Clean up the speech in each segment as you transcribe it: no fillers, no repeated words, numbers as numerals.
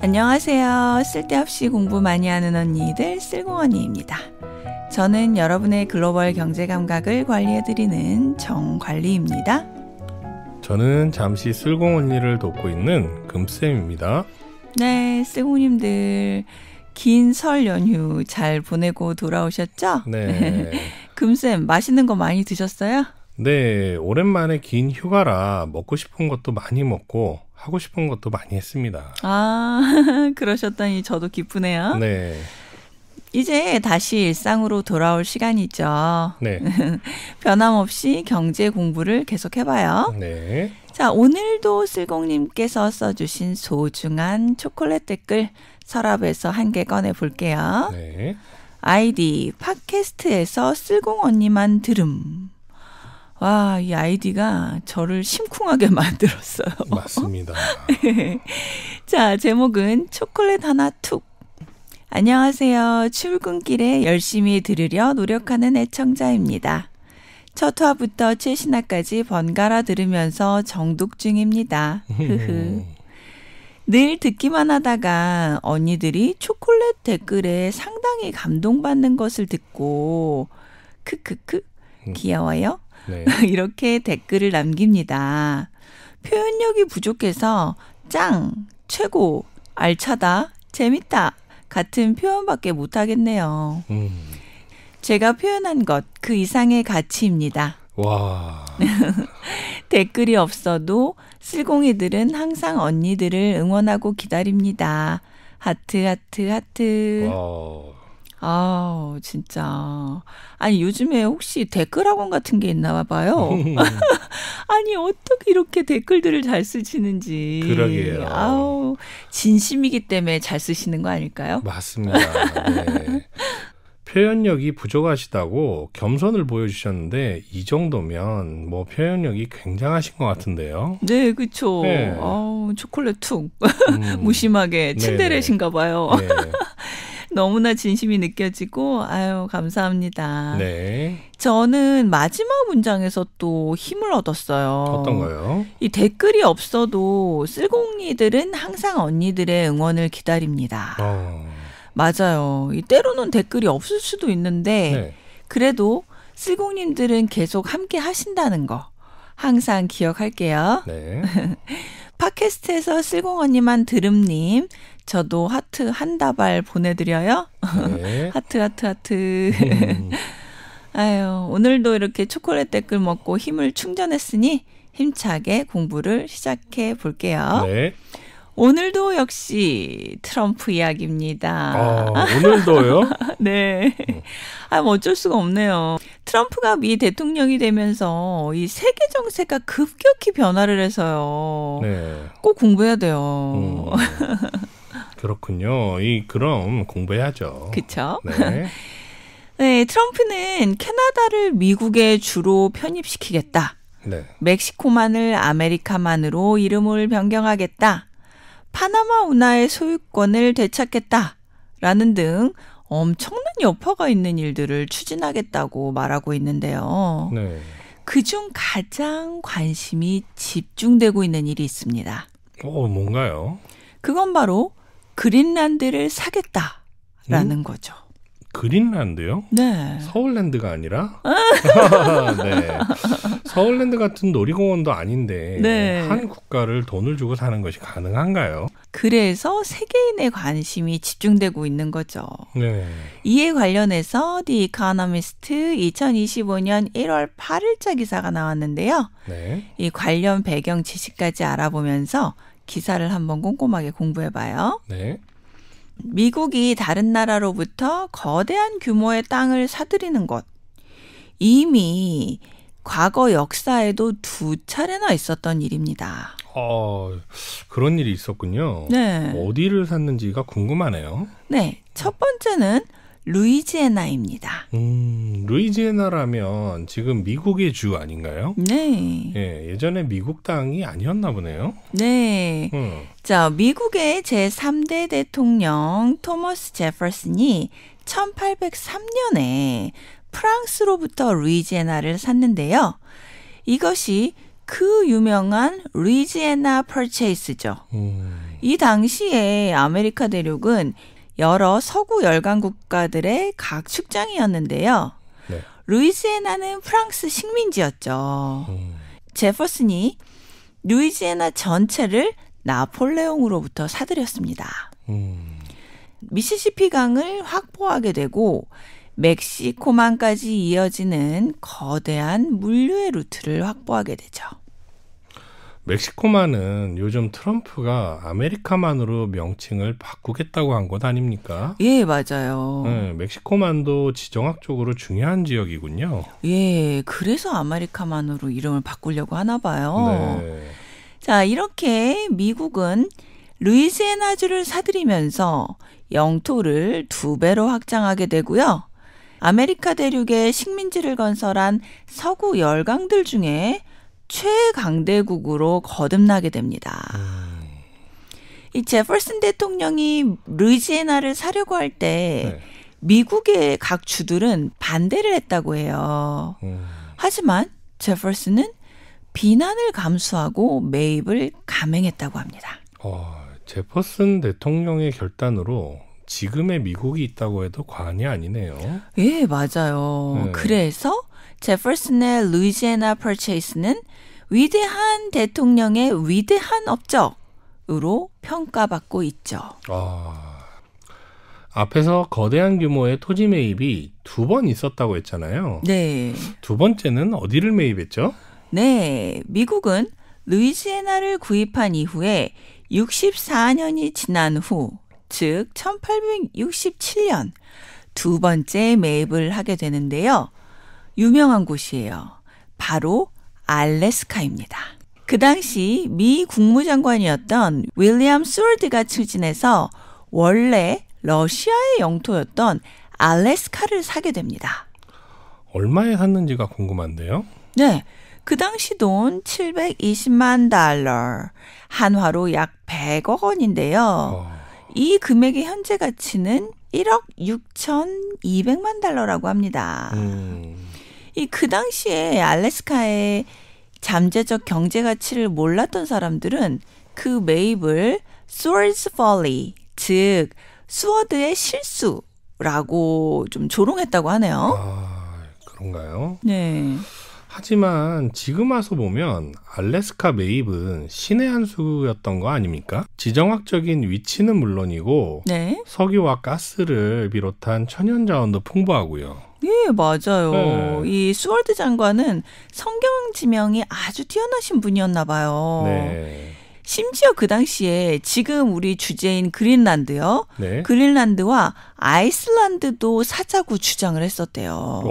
안녕하세요. 쓸데없이 공부 많이 하는 언니들 쓸공언니입니다. 저는 여러분의 글로벌 경제 감각을 관리해드리는 정관리입니다. 저는 잠시 쓸공언니를 돕고 있는 금쌤입니다. 네, 쓸공님들 긴 설 연휴 잘 보내고 돌아오셨죠? 네. 금쌤 맛있는 거 많이 드셨어요? 네, 오랜만에 긴 휴가라 먹고 싶은 것도 많이 먹고 하고 싶은 것도 많이 했습니다. 아, 그러셨다니 저도 기쁘네요. 네. 이제 다시 일상으로 돌아올 시간이죠. 네. 변함없이 경제 공부를 계속해봐요. 네. 자, 오늘도 쓸공님께서 써주신 소중한 초콜릿 댓글 서랍에서 한 개 꺼내볼게요. 네. 아이디 팟캐스트에서 쓸공 언니만 들음. 와, 이 아이디가 저를 심쿵하게 만들었어요. 맞습니다. 자, 제목은 초콜릿 하나 툭. 안녕하세요. 출근길에 열심히 들으려 노력하는 애청자입니다. 첫 화부터 최신화까지 번갈아 들으면서 정독 중입니다. 늘 듣기만 하다가 언니들이 초콜릿 댓글에 상당히 감동받는 것을 듣고 크크크 귀여워요. 네. 이렇게 댓글을 남깁니다. 표현력이 부족해서 짱, 최고, 알차다, 재밌다 같은 표현밖에 못하겠네요. 제가 표현한 것 그 이상의 가치입니다. 와. 댓글이 없어도 쓸공이들은 항상 언니들을 응원하고 기다립니다. 하트 하트 하트. 아, 진짜. 아니, 요즘에 혹시 댓글 학원 같은 게 있나 봐요. 아니, 어떻게 이렇게 댓글들을 잘 쓰시는지. 그러게요. 아우, 진심이기 때문에 잘 쓰시는 거 아닐까요? 맞습니다. 네. 표현력이 부족하시다고 겸손을 보여주셨는데 이 정도면 뭐 표현력이 굉장하신 것 같은데요. 네, 그쵸. 네. 아우, 초콜릿 툭. 무심하게 츤데레신가 봐요. 네. 너무나 진심이 느껴지고 아유 감사합니다. 네. 저는 마지막 문장에서 또 힘을 얻었어요. 어떤 거요? 이 댓글이 없어도 쓸공이들은 항상 언니들의 응원을 기다립니다. 맞아요. 이 때로는 댓글이 없을 수도 있는데 네. 그래도 쓸공님들은 계속 함께 하신다는 거 항상 기억할게요. 네. 팟캐스트에서 쓸공 언니만 들음님 저도 하트 한 다발 보내드려요. 네. 하트 하트 하트. 아유, 오늘도 이렇게 초콜릿 댓글 먹고 힘을 충전했으니 힘차게 공부를 시작해 볼게요. 네. 오늘도 역시 트럼프 이야기입니다. 오늘도요? 네. 아, 뭐 어쩔 수가 없네요. 트럼프가 미 대통령이 되면서 이 세계 정세가 급격히 변화를 해서요. 네. 꼭 공부해야 돼요. 그렇군요. 그럼 공부해야죠. 그쵸? 네. 네, 트럼프는 캐나다를 미국에 주로 편입시키겠다. 네. 멕시코만을 아메리카만으로 이름을 변경하겠다. 파나마 운하의 소유권을 되찾겠다. 라는 등 엄청난 여파가 있는 일들을 추진하겠다고 말하고 있는데요. 네. 그중 가장 관심이 집중되고 있는 일이 있습니다. 뭔가요? 그건 바로 그린란드를 사겠다라는 거죠. 그린란드요? 네. 서울랜드가 아니라? 네. 서울랜드 같은 놀이공원도 아닌데 네. 한 국가를 돈을 주고 사는 것이 가능한가요? 그래서 세계인의 관심이 집중되고 있는 거죠. 네. 이에 관련해서 The Economist 2025년 1월 8일자 기사가 나왔는데요. 네. 이 관련 배경 지식까지 알아보면서 기사를 한번 꼼꼼하게 공부해봐요. 네. 미국이 다른 나라로부터 거대한 규모의 땅을 사들이는 것. 이미 과거 역사에도 2차례나 있었던 일입니다. 그런 일이 있었군요. 네. 어디를 샀는지가 궁금하네요. 네. 첫 번째는 루이지애나입니다. 루이지애나라면 지금 미국의 주 아닌가요? 네. 예, 예전에 미국 땅이 아니었나 보네요. 네. 자, 미국의 제3대 대통령 토머스 제퍼슨이 1803년에 프랑스로부터 루이지애나를 샀는데요. 이것이 그 유명한 루이지애나 퍼체이스죠. 이 당시에 아메리카 대륙은 여러 서구 열강 국가들의 각 축장이었는데요. 네. 루이지애나는 프랑스 식민지였죠. 제퍼슨이 루이지애나 전체를 나폴레옹으로부터 사들였습니다. 미시시피 강을 확보하게 되고 멕시코만까지 이어지는 거대한 물류의 루트를 확보하게 되죠. 멕시코만은 요즘 트럼프가 아메리카만으로 명칭을 바꾸겠다고 한 것 아닙니까? 예, 맞아요. 네, 멕시코만도 지정학적으로 중요한 지역이군요. 예, 그래서 아메리카만으로 이름을 바꾸려고 하나 봐요. 네. 자, 이렇게 미국은 루이지애나주를 사들이면서 영토를 2배로 확장하게 되고요. 아메리카 대륙에 식민지를 건설한 서구 열강들 중에 최강대국으로 거듭나게 됩니다. 이 제퍼슨 대통령이 루이지애나를 사려고 할 때 미국의 각 주들은 반대를 했다고 해요. 하지만 제퍼슨은 비난을 감수하고 매입을 감행했다고 합니다. 제퍼슨 대통령의 결단으로 지금의 미국이 있다고 해도 과언이 아니네요. 예, 맞아요. 그래서 제퍼슨의 루이지애나 퍼체이스는 위대한 대통령의 위대한 업적으로 평가받고 있죠. 앞에서 거대한 규모의 토지 매입이 2번 있었다고 했잖아요. 네. 두 번째는 어디를 매입했죠? 네, 미국은 루이지애나를 구입한 이후에 64년이 지난 후, 즉 1867년 2번째 매입을 하게 되는데요. 유명한 곳이에요. 바로 알래스카입니다. 그 당시 미 국무장관이었던 윌리엄 스월드가 추진해서 원래 러시아의 영토였던 알래스카를 사게 됩니다. 얼마에 샀는지가 궁금한데요. 네, 그 당시 돈 720만 달러, 한화로 약 100억 원인데요. 이 금액의 현재 가치는 1억 6,200만 달러라고 합니다. 이 그 당시에 알래스카의 잠재적 경제 가치를 몰랐던 사람들은 그 매입을 Swords Folly, 즉 스워드의 실수라고 좀 조롱했다고 하네요. 그런가요? 네. 하지만 지금 와서 보면 알래스카 매입은 신의 한 수였던 거 아닙니까? 지정학적인 위치는 물론이고 네. 석유와 가스를 비롯한 천연자원도 풍부하고요. 예, 맞아요. 네. 이 스월드 장관은 성경 지명이 아주 뛰어나신 분이었나 봐요. 네. 심지어 그 당시에 지금 우리 주제인 그린란드요. 네. 그린란드와 아이슬란드도 사자고 주장을 했었대요.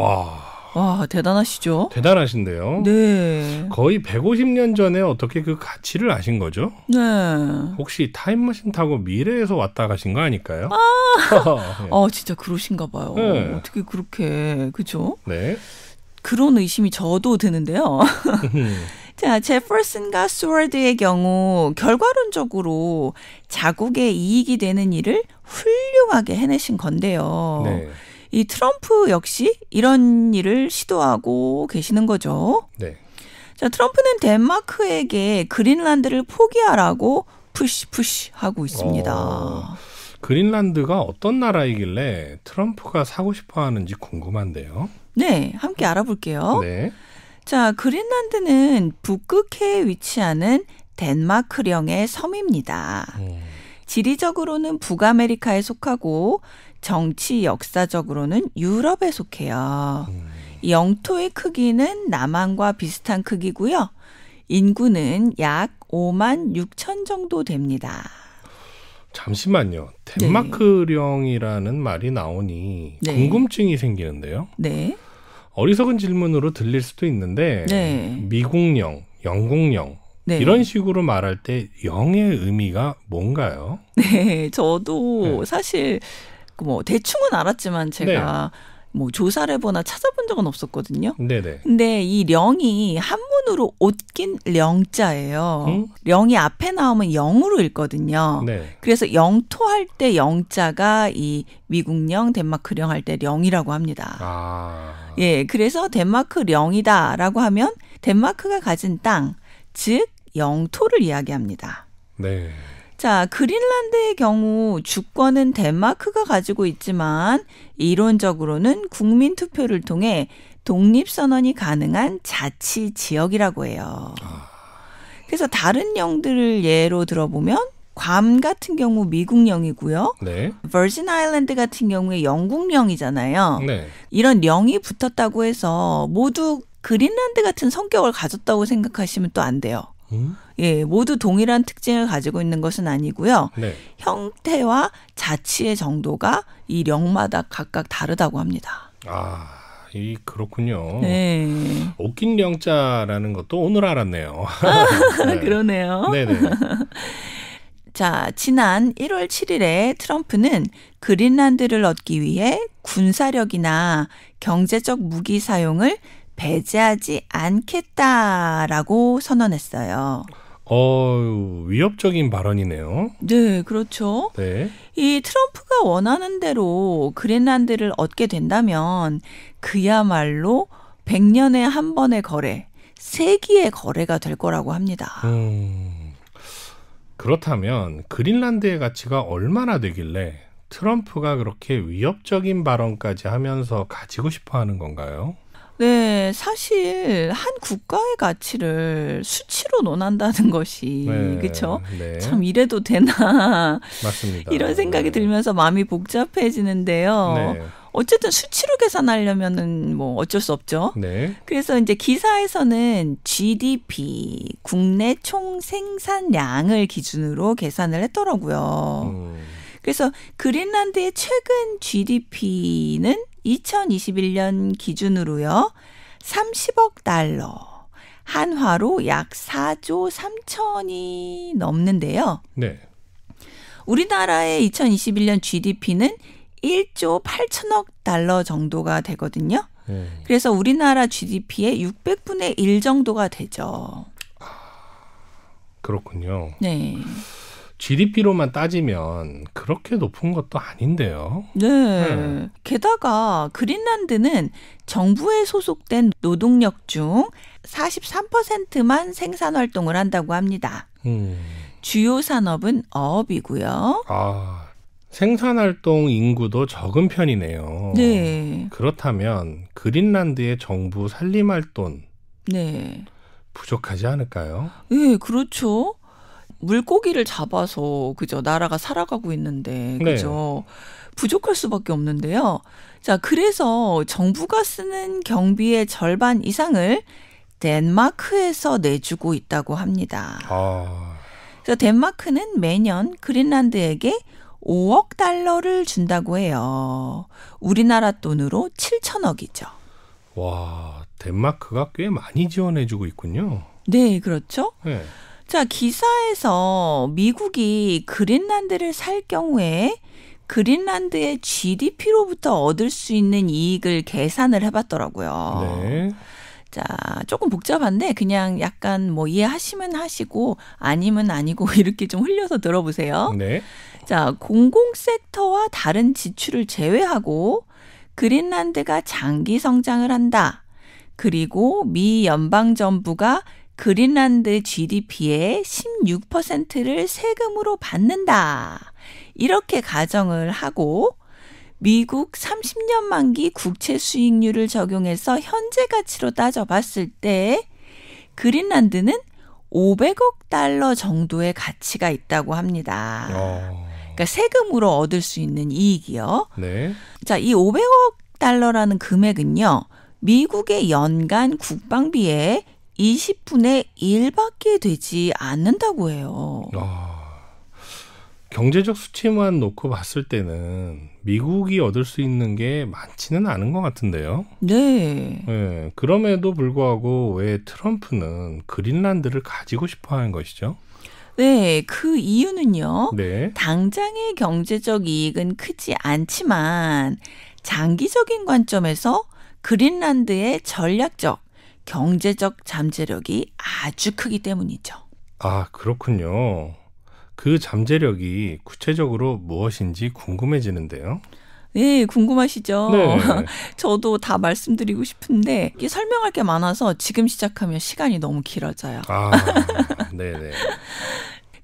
와, 대단하시죠? 대단하신데요. 네. 거의 150년 전에 어떻게 그 가치를 아신 거죠? 네. 혹시 타임머신 타고 미래에서 왔다 가신 거 아닐까요? 진짜 그러신가 봐요. 네. 어떻게 그렇게, 그죠? 네. 그런 의심이 저도 드는데요. 자, 제퍼슨과 스월드의 경우 결과론적으로 자국의 이익이 되는 일을 훌륭하게 해내신 건데요. 네. 이 트럼프 역시 이런 일을 시도하고 계시는 거죠. 네. 자, 트럼프는 덴마크에게 그린란드를 포기하라고 푸시 하고 있습니다. 그린란드가 어떤 나라이길래 트럼프가 사고 싶어 하는지 궁금한데요. 네, 함께 알아볼게요. 네. 자, 그린란드는 북극해에 위치하는 덴마크령의 섬입니다. 지리적으로는 북아메리카에 속하고 정치 역사적으로는 유럽에 속해요. 이 영토의 크기는 남한과 비슷한 크기고요. 인구는 약 5만 6천 정도 됩니다. 잠시만요. 덴마크령이라는 말이 나오니 네. 궁금증이 생기는데요. 네. 어리석은 질문으로 들릴 수도 있는데 네. 미국령, 영국령 네. 이런 식으로 말할 때 영의 의미가 뭔가요? 네, 저도 네. 사실 뭐 대충은 알았지만 제가 뭐 조사를 해보나 찾아본 적은 없었거든요. 네네. 근데 이 령이 한문으로 옷긴 령자예요. 령이 앞에 나오면 영으로 읽거든요. 네. 그래서 영토할 때 영자가 이 미국령, 덴마크령 할 때 령이라고 합니다. 예, 그래서 덴마크령이다라고 하면 덴마크가 가진 땅, 즉 영토를 이야기합니다. 네. 자, 그린란드의 경우 주권은 덴마크가 가지고 있지만 이론적으로는 국민 투표를 통해 독립선언이 가능한 자치 지역이라고 해요. 그래서 다른 영들을 예로 들어보면 괌 같은 경우 미국령이고요. 네. 버진 아일랜드 같은 경우에 영국령이잖아요. 네. 이런 령이 붙었다고 해서 모두 그린란드 같은 성격을 가졌다고 생각하시면 또 안 돼요. 예, 모두 동일한 특징을 가지고 있는 것은 아니고요. 네. 형태와 자치의 정도가 이 령마다 각각 다르다고 합니다. 그렇군요. 네. 옷긴 영자라는 것도 오늘 알았네요. 네. 그러네요. 네네. 자, 지난 1월 7일에 트럼프는 그린란드를 얻기 위해 군사력이나 경제적 무기 사용을 배제하지 않겠다라고 선언했어요. 위협적인 발언이네요. 네, 그렇죠. 네. 이 트럼프가 원하는 대로 그린란드를 얻게 된다면 그야말로 100년에 한 번의 거래, 세기의 거래가 될 거라고 합니다. 그렇다면 그린란드의 가치가 얼마나 되길래 트럼프가 그렇게 위협적인 발언까지 하면서 가지고 싶어 하는 건가요? 네, 사실 한 국가의 가치를 수치로 논한다는 것이 그렇죠? 네. 참 이래도 되나 맞습니다. 이런 생각이 들면서 마음이 복잡해지는데요. 네. 어쨌든 수치로 계산하려면은 뭐 어쩔 수 없죠. 네. 그래서 이제 기사에서는 GDP, 국내 총 생산량을 기준으로 계산을 했더라고요. 그래서 그린란드의 최근 GDP는 2021년 기준으로요. 30억 달러, 한화로 약 4조 3천이 넘는데요. 네. 우리나라의 2021년 GDP는 1조 8천억 달러 정도가 되거든요. 그래서 우리나라 GDP의 600분의 1 정도가 되죠. 그렇군요. 네. GDP로만 따지면 그렇게 높은 것도 아닌데요. 네. 게다가 그린란드는 정부에 소속된 노동력 중 43%만 생산 활동을 한다고 합니다. 주요 산업은 어업이고요. 생산활동 인구도 적은 편이네요. 네. 그렇다면 그린란드의 정부 살림활동 네. 부족하지 않을까요? 네, 그렇죠. 물고기를 잡아서 그죠 나라가 살아가고 있는데 그죠 부족할 수밖에 없는데요. 자, 그래서 정부가 쓰는 경비의 절반 이상을 덴마크에서 내주고 있다고 합니다. 그래서 덴마크는 매년 그린란드에게 5억 달러를 준다고 해요. 우리나라 돈으로 7천억이죠. 와, 덴마크가 꽤 많이 지원해주고 있군요. 네, 그렇죠. 네. 자, 기사에서 미국이 그린란드를 살 경우에 그린란드의 GDP로부터 얻을 수 있는 이익을 계산을 해봤더라고요. 네. 자, 조금 복잡한데 그냥 약간 뭐 이해하시면 하시고 아니면 아니고 이렇게 좀 흘려서 들어보세요. 네. 자, 공공섹터와 다른 지출을 제외하고 그린란드가 장기 성장을 한다. 그리고 미 연방정부가 그린란드 GDP의 16%를 세금으로 받는다. 이렇게 가정을 하고 미국 30년 만기 국채 수익률을 적용해서 현재 가치로 따져봤을 때 그린란드는 500억 달러 정도의 가치가 있다고 합니다. 그러니까 세금으로 얻을 수 있는 이익이요. 네. 자, 이 500억 달러라는 금액은요. 미국의 연간 국방비의 20분의 1밖에 되지 않는다고 해요. 경제적 수치만 놓고 봤을 때는 미국이 얻을 수 있는 게 많지는 않은 것 같은데요. 네. 네. 그럼에도 불구하고 왜 트럼프는 그린란드를 가지고 싶어 하는 것이죠? 네, 그 이유는요. 네. 당장의 경제적 이익은 크지 않지만 장기적인 관점에서 그린란드의 전략적, 경제적 잠재력이 아주 크기 때문이죠. 그렇군요. 그 잠재력이 구체적으로 무엇인지 궁금해지는데요. 네, 궁금하시죠? 네. 저도 다 말씀드리고 싶은데 이게 설명할 게 많아서 지금 시작하면 시간이 너무 길어져요. 네네.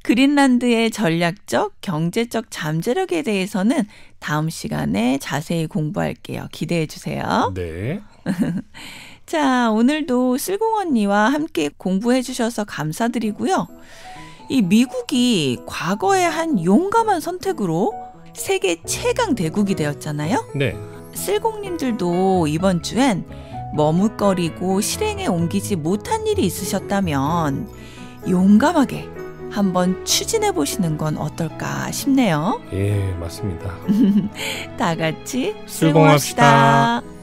그린란드의 전략적, 경제적 잠재력에 대해서는 다음 시간에 자세히 공부할게요. 기대해 주세요. 네. 자, 오늘도 쓸공 언니와 함께 공부해 주셔서 감사드리고요. 이 미국이 과거의 한 용감한 선택으로 세계 최강 대국이 되었잖아요. 네. 쓸공님들도 이번 주엔 머뭇거리고 실행에 옮기지 못한 일이 있으셨다면 용감하게 한번 추진해 보시는 건 어떨까 싶네요. 예, 맞습니다. 다 같이 쓸공합시다. 쓸공합시다.